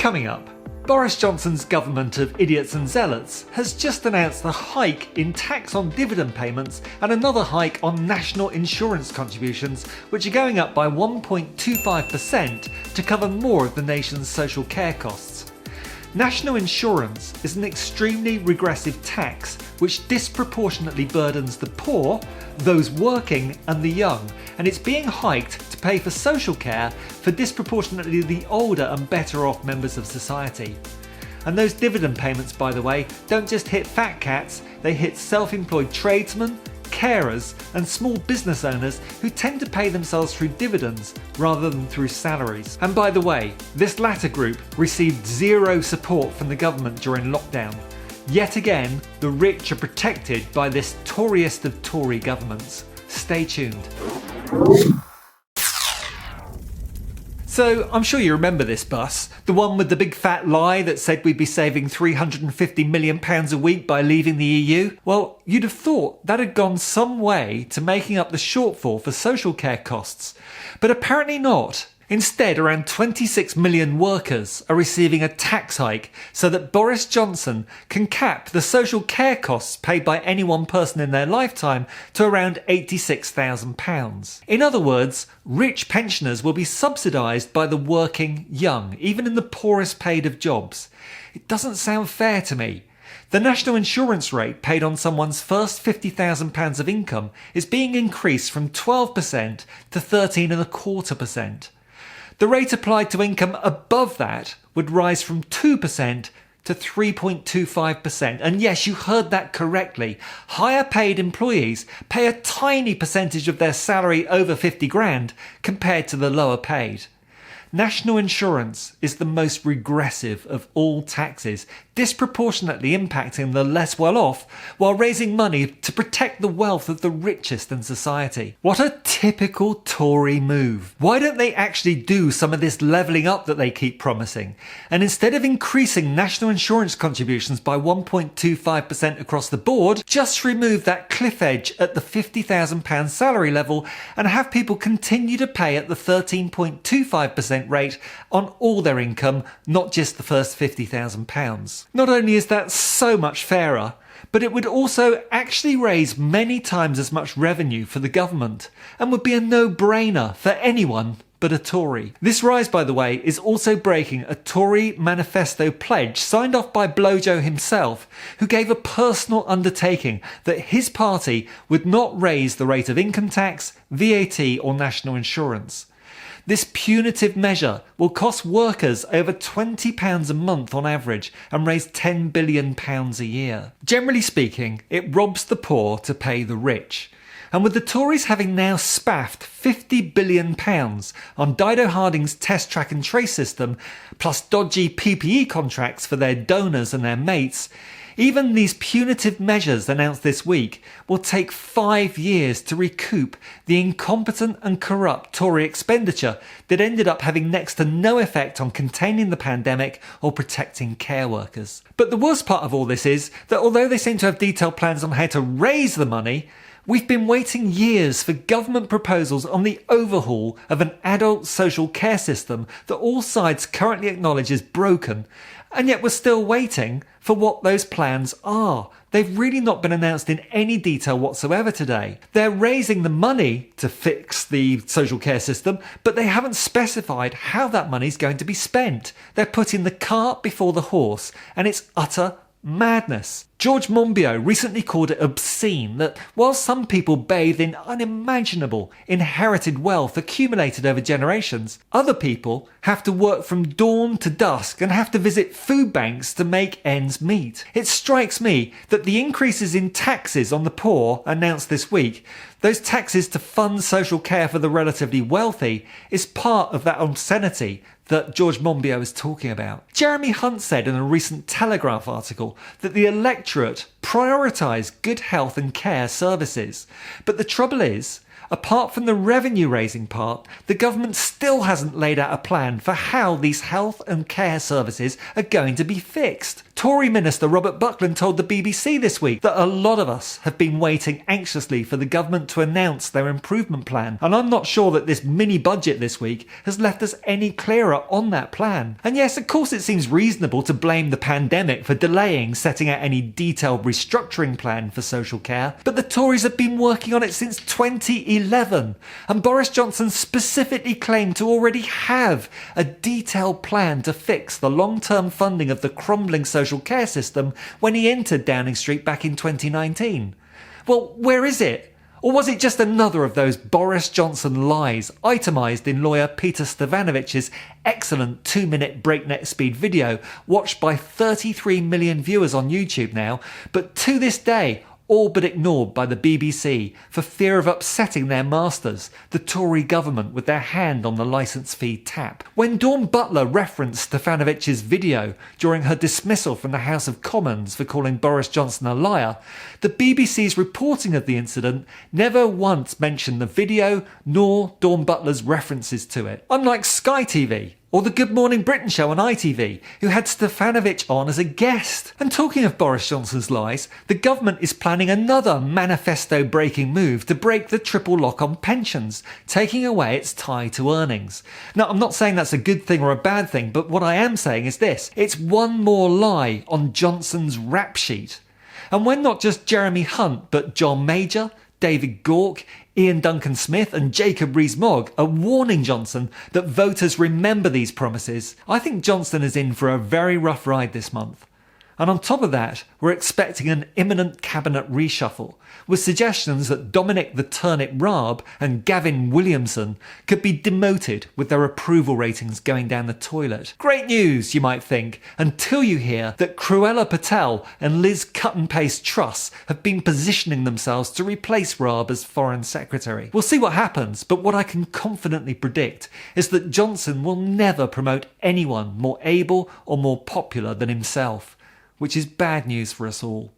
Coming up, Boris Johnson's government of idiots and zealots has just announced a hike in tax on dividend payments and another hike on national insurance contributions, which are going up by 1.25% to cover more of the nation's social care costs. National insurance is an extremely regressive tax which disproportionately burdens the poor, those working and the young, and it's being hiked to pay for social care for disproportionately the older and better off members of society. And those dividend payments, by the way, don't just hit fat cats, they hit self-employed tradesmen, carers and small business owners who tend to pay themselves through dividends rather than through salaries. And by the way, this latter group received zero support from the government during lockdown. Yet again, the rich are protected by this Toryist of Tory governments. Stay tuned. So, I'm sure you remember this bus, the one with the big fat lie that said we'd be saving £350 million a week by leaving the EU? Well, you'd have thought that had gone some way to making up the shortfall for social care costs. But apparently not. Instead, around 26 million workers are receiving a tax hike so that Boris Johnson can cap the social care costs paid by any one person in their lifetime to around £86,000. In other words, rich pensioners will be subsidised by the working young, even in the poorest paid of jobs. It doesn't sound fair to me. The national insurance rate paid on someone's first £50,000 of income is being increased from 12% to 13.25%. The rate applied to income above that would rise from 2% to 3.25%. And yes, you heard that correctly. Higher paid employees pay a tiny percentage of their salary over 50 grand compared to the lower paid. National insurance is the most regressive of all taxes, disproportionately impacting the less well-off while raising money to protect the wealth of the richest in society. What a typical Tory move. Why don't they actually do some of this levelling up that they keep promising? And instead of increasing national insurance contributions by 1.25% across the board, just remove that cliff edge at the £50,000 salary level and have people continue to pay at the 13.25% rate on all their income, not just the first £50,000. Not only is that so much fairer, but it would also actually raise many times as much revenue for the government and would be a no-brainer for anyone but a Tory. This rise, by the way, is also breaking a Tory manifesto pledge signed off by Blojo himself, who gave a personal undertaking that his party would not raise the rate of income tax, VAT or national insurance. This punitive measure will cost workers over £20 a month on average and raise £10 billion a year. Generally speaking, it robs the poor to pay the rich. And with the Tories having now spaffed £50 billion on Dido Harding's test track and trace system, plus dodgy PPE contracts for their donors and their mates, even these punitive measures announced this week will take 5 years to recoup the incompetent and corrupt Tory expenditure that ended up having next to no effect on containing the pandemic or protecting care workers. But the worst part of all this is that although they seem to have detailed plans on how to raise the money, we've been waiting years for government proposals on the overhaul of an adult social care system that all sides currently acknowledge is broken, and yet we're still waiting for what those plans are. They've really not been announced in any detail whatsoever today. They're raising the money to fix the social care system, but they haven't specified how that money's going to be spent. They're putting the cart before the horse, and it's utter madness. George Monbiot recently called it obscene that while some people bathe in unimaginable inherited wealth accumulated over generations, other people have to work from dawn to dusk and have to visit food banks to make ends meet. It strikes me that the increases in taxes on the poor announced this week, those taxes to fund social care for the relatively wealthy, is part of that obscenity that George Monbiot is talking about. Jeremy Hunt said in a recent Telegraph article that the electorate prioritise good health and care services. But the trouble is, apart from the revenue raising part, the government still hasn't laid out a plan for how these health and care services are going to be fixed. Tory Minister Robert Buckland told the BBC this week that a lot of us have been waiting anxiously for the government to announce their improvement plan, and I'm not sure that this mini budget this week has left us any clearer on that plan. And yes, of course it seems reasonable to blame the pandemic for delaying setting out any detailed restructuring plan for social care, but the Tories have been working on it since 2011, and Boris Johnson specifically claimed to already have a detailed plan to fix the long-term funding of the crumbling social care system when he entered Downing Street back in 2019. Well, where is it? Or was it just another of those Boris Johnson lies itemised in lawyer Peter Stefanovic's excellent 2-minute breakneck speed video watched by 33 million viewers on YouTube now, but to this day all but ignored by the BBC for fear of upsetting their masters, the Tory government, with their hand on the licence fee tap? When Dawn Butler referenced Stefanovic's video during her dismissal from the House of Commons for calling Boris Johnson a liar, the BBC's reporting of the incident never once mentioned the video nor Dawn Butler's references to it. Unlike Sky TV, or the Good Morning Britain show on ITV, who had Stefanovic on as a guest. And talking of Boris Johnson's lies, the government is planning another manifesto-breaking move to break the triple lock on pensions, taking away its tie to earnings. Now, I'm not saying that's a good thing or a bad thing, but what I am saying is this: it's one more lie on Johnson's rap sheet. And when not just Jeremy Hunt, but John Major, David Gauke, Ian Duncan Smith and Jacob Rees-Mogg are warning Johnson that voters remember these promises, I think Johnson is in for a very rough ride this month. And on top of that, we're expecting an imminent cabinet reshuffle, with suggestions that Dominic the Turnip Raab and Gavin Williamson could be demoted with their approval ratings going down the toilet. Great news, you might think, until you hear that Cruella Patel and Liz Cut-and-Paste Truss have been positioning themselves to replace Raab as Foreign Secretary. We'll see what happens, but what I can confidently predict is that Johnson will never promote anyone more able or more popular than himself, which is bad news for us all.